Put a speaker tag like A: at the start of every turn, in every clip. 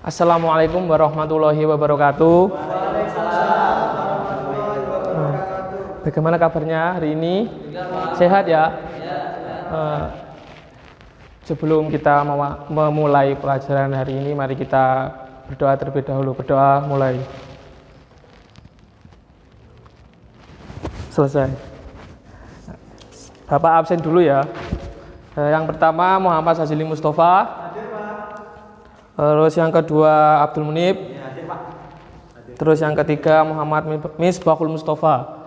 A: Assalamualaikum warahmatullahi wabarakatuh. Bagaimana kabarnya hari ini? Sehat ya? Sebelum kita memulai pelajaran hari ini, mari kita berdoa terlebih dahulu. Berdoa mulai. Selesai. Bapak absen dulu ya. Yang pertama Muhammad Hazili Mustafa. Terus yang kedua Abdul Munib. Terus yang ketiga Muhammad Misbahul Mustafa.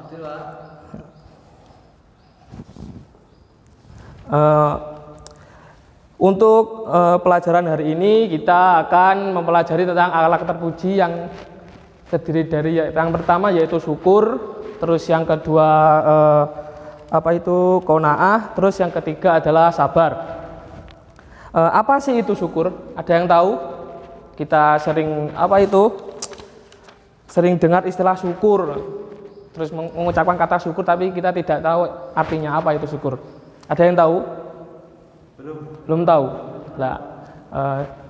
A: Untuk pelajaran hari ini kita akan mempelajari tentang akhlak terpuji yang terdiri dari yang pertama yaitu syukur, terus yang kedua qanaah, terus yang ketiga adalah sabar. Apa sih itu syukur? Ada yang tahu? Kita sering dengar istilah syukur, terus mengucapkan kata syukur, tapi kita tidak tahu artinya apa itu syukur. Ada yang tahu? Belum tahu. Nah,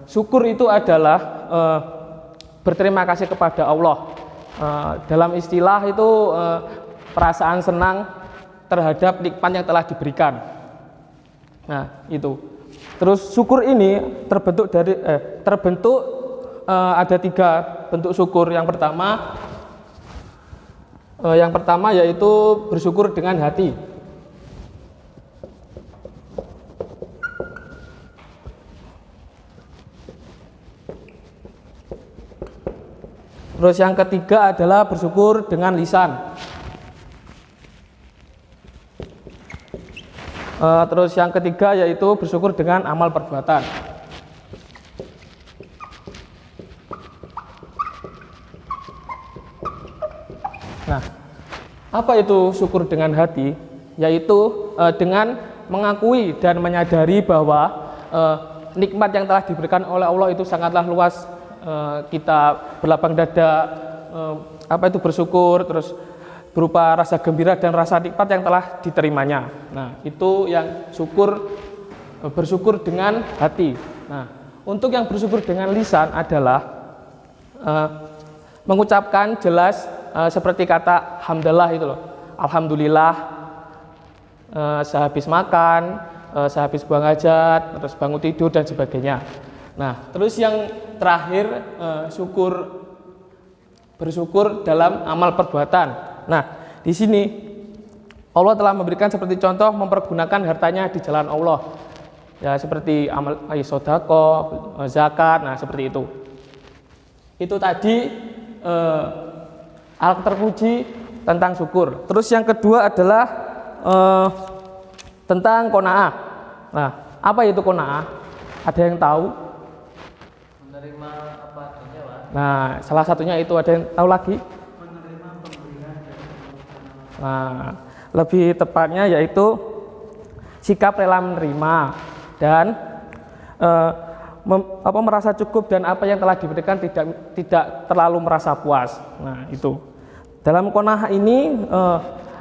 A: syukur itu adalah berterima kasih kepada Allah. Dalam istilah itu perasaan senang terhadap nikmat yang telah diberikan. Nah, itu. Terus syukur ini terbentuk ada 3 bentuk syukur. Yang pertama yaitu bersyukur dengan hati. Terus yang ketiga adalah bersyukur dengan lisan. Terus yang ketiga yaitu bersyukur dengan amal perbuatan. Nah, apa itu syukur dengan hati? Yaitu dengan mengakui dan menyadari bahwa nikmat yang telah diberikan oleh Allah itu sangatlah luas. Kita berlapang dada bersyukur, terus berupa rasa gembira dan rasa nikmat yang telah diterimanya. Nah, itu yang bersyukur dengan hati. Nah, untuk yang bersyukur dengan lisan adalah mengucapkan jelas seperti kata hamdalah itu loh. Alhamdulillah, sehabis makan, sehabis buang hajat, terus bangun tidur dan sebagainya. Nah, terus yang terakhir bersyukur dalam amal perbuatan. Nah, di sini Allah telah memberikan seperti contoh mempergunakan hartanya di jalan Allah. Ya, seperti amal sedekah, zakat, nah seperti itu. Itu tadi akhlak terpuji tentang syukur. Terus yang kedua adalah tentang qanaah. Nah, apa itu qanaah? Ada yang tahu?
B: Menerima apa adanya, Pak.
A: Nah, salah satunya itu, ada yang tahu lagi?
B: Menerima pemberian dari Allah.
A: Nah, lebih tepatnya yaitu sikap rela menerima dan merasa cukup dan apa yang telah diberikan tidak terlalu merasa puas. Nah, itu. Dalam qanaah ini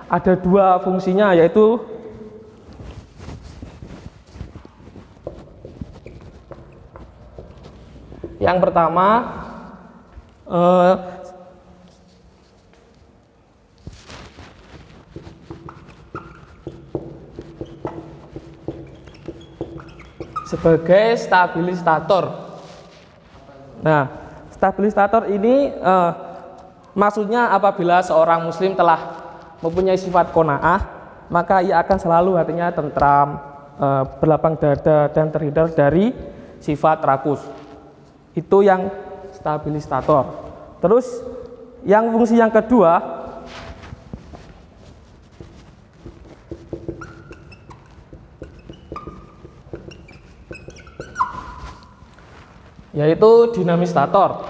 A: ada 2 fungsinya, yaitu yang pertama sebagai stabilisator. Nah, stabilisator ini maksudnya apabila seorang muslim telah mempunyai sifat qanaah, maka ia akan selalu hatinya tentram, berlapang dada dan terhindar dari sifat rakus. Itu yang stabilisator. Terus yang fungsi yang kedua yaitu dinamisator.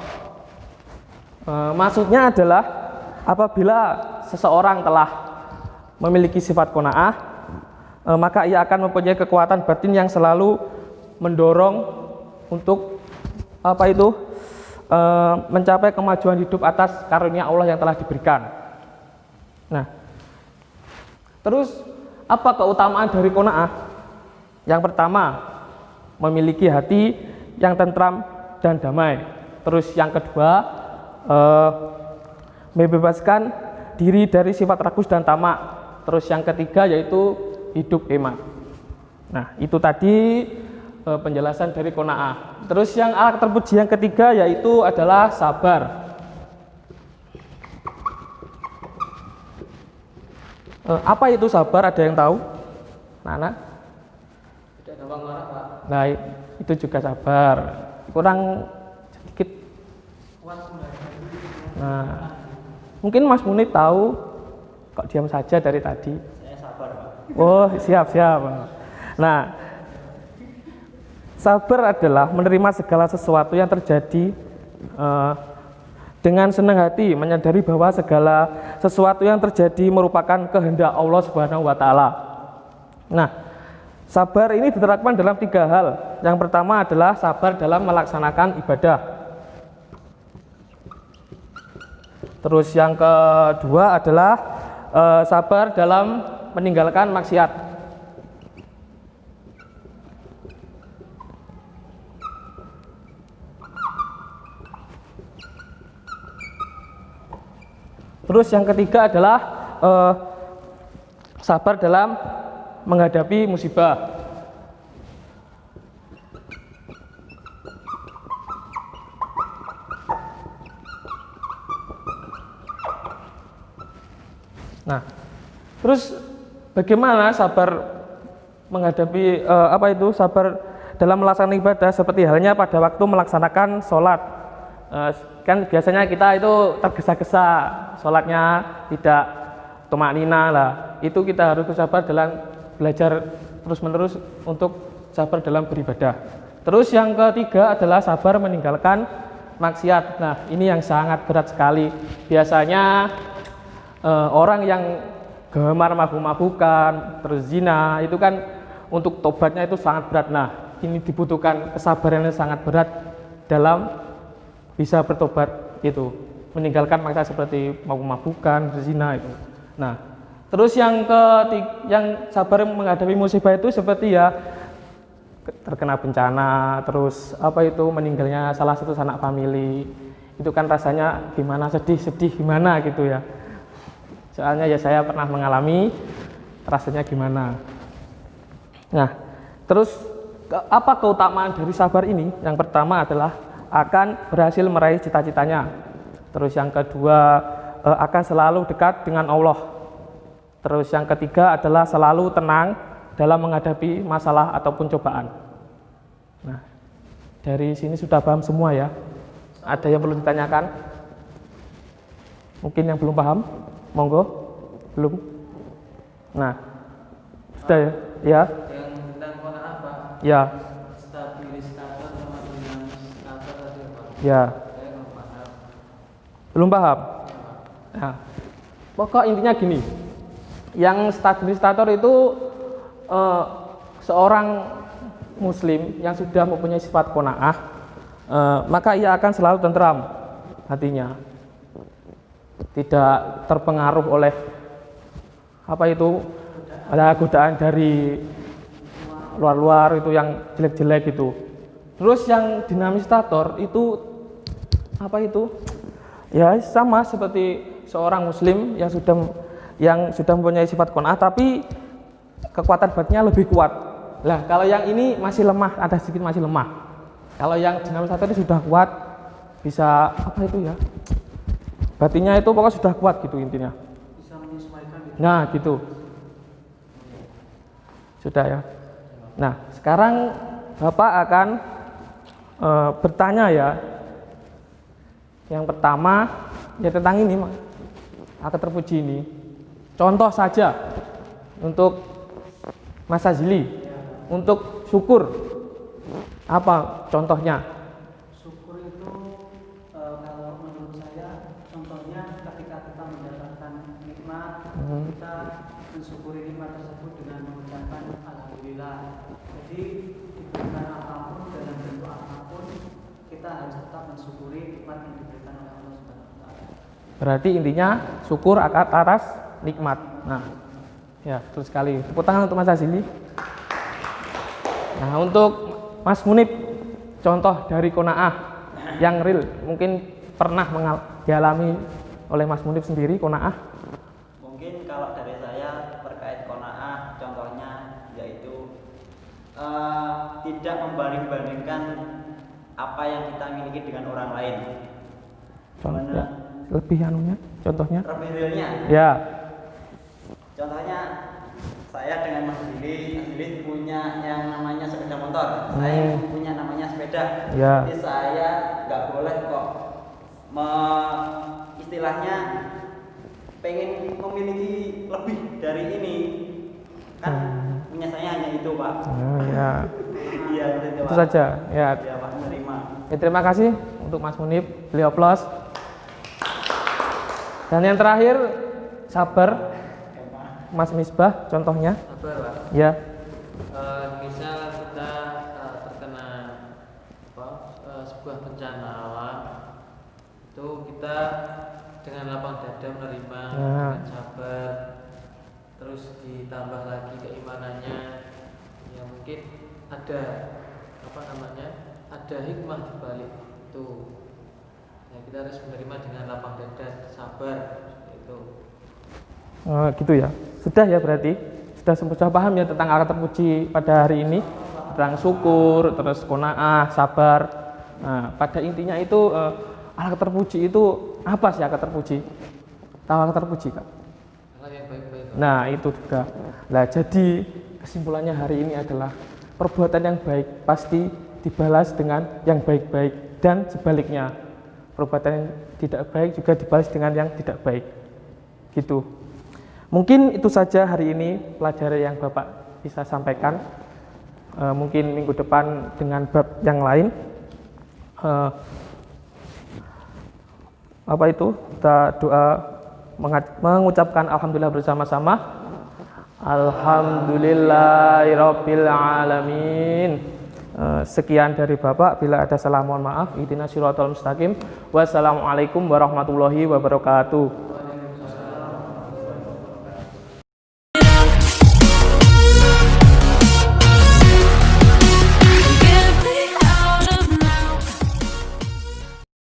A: Maksudnya adalah apabila seseorang telah memiliki sifat qanaah, maka ia akan mempunyai kekuatan batin yang selalu mendorong untuk mencapai kemajuan hidup atas karunia Allah yang telah diberikan. Nah, terus apa keutamaan dari qanaah? Yang pertama, memiliki hati yang tentram dan damai. Terus yang kedua, membebaskan diri dari sifat rakus dan tamak. Terus yang ketiga yaitu hidup hemat. Nah, itu tadi penjelasan dari qanaah. Terus yang akhlak terpuji yang ketiga yaitu adalah sabar. Apa itu sabar? Ada yang tahu? Nana?
B: Tidak gampang marah, Pak.
A: Nah, itu juga sabar. Kurang sedikit.
B: Kuat menghadapi.
A: Nah, mungkin Mas Munib tahu, kok diam saja dari tadi.
B: Saya sabar, Pak.
A: Oh, siap. Nah, sabar adalah menerima segala sesuatu yang terjadi dengan senang hati, menyadari bahwa segala sesuatu yang terjadi merupakan kehendak Allah Subhanahu wa Ta'ala. Nah, sabar ini diterapkan dalam 3 hal. Yang pertama adalah sabar dalam melaksanakan ibadah. Terus yang kedua adalah sabar dalam meninggalkan maksiat. Terus yang ketiga adalah sabar dalam menghadapi musibah. Nah, terus bagaimana sabar menghadapi sabar dalam melaksanakan ibadah, seperti halnya pada waktu melaksanakan sholat. Kan biasanya kita itu tergesa-gesa, sholatnya tidak tumaknina lah. Itu kita harus bersabar dalam belajar terus-menerus untuk sabar dalam beribadah. Terus yang ketiga adalah sabar meninggalkan maksiat. Nah, ini yang sangat berat sekali. Biasanya orang yang gemar mabuk-mabukan, terus zina, itu kan untuk tobatnya itu sangat berat. Nah, ini dibutuhkan kesabaran yang sangat berat dalam bisa bertobat, itu meninggalkan maksiat seperti mabuk-mabukan, berzina itu. Nah, terus yang sabar menghadapi musibah itu seperti ya terkena bencana, terus meninggalnya salah satu sanak famili. Itu kan rasanya gimana, sedih gimana gitu ya. Soalnya ya saya pernah mengalami, rasanya gimana. Nah, terus apa keutamaan dari sabar ini? Yang pertama adalah akan berhasil meraih cita-citanya. Terus yang kedua akan selalu dekat dengan Allah. Terus yang ketiga adalah selalu tenang dalam menghadapi masalah ataupun cobaan. Nah, dari sini sudah paham semua ya? Ada yang perlu ditanyakan? Mungkin yang belum paham? Monggo. Belum? Nah, sudah ya? Ya.
B: Yang tentang qanaah, Pak.
A: Ya.
B: Stabilisator sama dinamisator tadi, Pak.
A: Ya.
B: Saya nggak paham.
A: Belum paham? Nah, pokok intinya gini. Yang stabilisator itu seorang muslim yang sudah mempunyai sifat qanaah, maka ia akan selalu tentram hatinya. Tidak terpengaruh oleh ada godaan dari luar-luar itu yang jelek-jelek gitu. Terus yang dinamisator itu ya sama seperti seorang muslim yang sudah mempunyai sifat qanaah tapi kekuatan batinnya lebih kuat. Lah, kalau yang ini masih lemah, ada sedikit masih lemah. Kalau yang dinamisator itu sudah kuat, bisa batinnya itu pokoknya sudah kuat gitu intinya.
B: Bisa menyesuaikan gitu.
A: Nah, gitu. Sudah ya. Nah, sekarang Bapak akan bertanya ya. Yang pertama ya tentang ini, akhlak terpuji ini. Contoh saja untuk Mas Azli, untuk syukur. Apa contohnya?
B: Syukur itu kalau menurut saya contohnya ketika kita mendapatkan nikmat, kita mensyukuri nikmat tersebut dengan mengucapkan alhamdulillah. Jadi diberikan apapun dalam bentuk apapun, kita harus tetap mensyukuri nikmat yang diberikan oleh Allah Subhanahu wa Ta'ala.
A: Berarti intinya syukur atas nikmat. Nah, ya betul sekali. Tepuk tangan untuk Mas Azli. Nah, untuk Mas Munib, contoh dari qanaah. yang real, mungkin pernah dialami oleh Mas Munif sendiri qanaah?
C: Mungkin kalau dari saya terkait qanaah, contohnya yaitu tidak membanding-bandingkan apa yang kita miliki dengan orang lain.
A: Contohnya, lebih anunya, contohnya?
C: Lebih realnya.
A: Ya.
C: Contohnya saya dengan Mas Billy punya yang namanya sepeda motor, saya punya namanya sepeda.
A: Ya.
C: Jadi saya nggak boleh kok istilahnya pengen memiliki lebih dari ini, kan punya saya hanya itu, Pak.
A: Ya.
C: Iya,
A: Itu saja. Ya.
C: Ya, Pak, menerima.
A: Ya, terima kasih untuk Mas Munif, beliau plus. Dan yang terakhir, sabar. Mas Misbah, contohnya?
D: Sabar, Pak.
A: Ya.
D: Misal kita terkena sebuah bencana alam, itu kita dengan lapang dada menerima, dengan sabar, terus ditambah lagi keimanannya, ya mungkin ada ada hikmah di balik itu. Ya, kita harus menerima dengan lapang dada, sabar, seperti itu.
A: Gitu ya. Sudah ya berarti sudah paham ya tentang akar terpuji pada hari ini, tentang syukur, terus qanaah, sabar. Nah, pada intinya itu akar terpuji itu apa sih akar terpuji? Tahu akar terpuji, Kak?
D: Hal yang baik-baik.
A: Nah, itu juga. Nah, jadi kesimpulannya hari ini adalah perbuatan yang baik pasti dibalas dengan yang baik-baik, dan sebaliknya perbuatan yang tidak baik juga dibalas dengan yang tidak baik. Gitu. Mungkin itu saja hari ini pelajaran yang Bapak bisa sampaikan. Mungkin minggu depan dengan bab yang lain. Kita doa mengucapkan alhamdulillah bersama-sama. Alhamdulillahirabbil alamin. Sekian dari Bapak, bila ada salah mohon maaf. Ihdinas siratal mustaqim. Wassalamualaikum warahmatullahi wabarakatuh.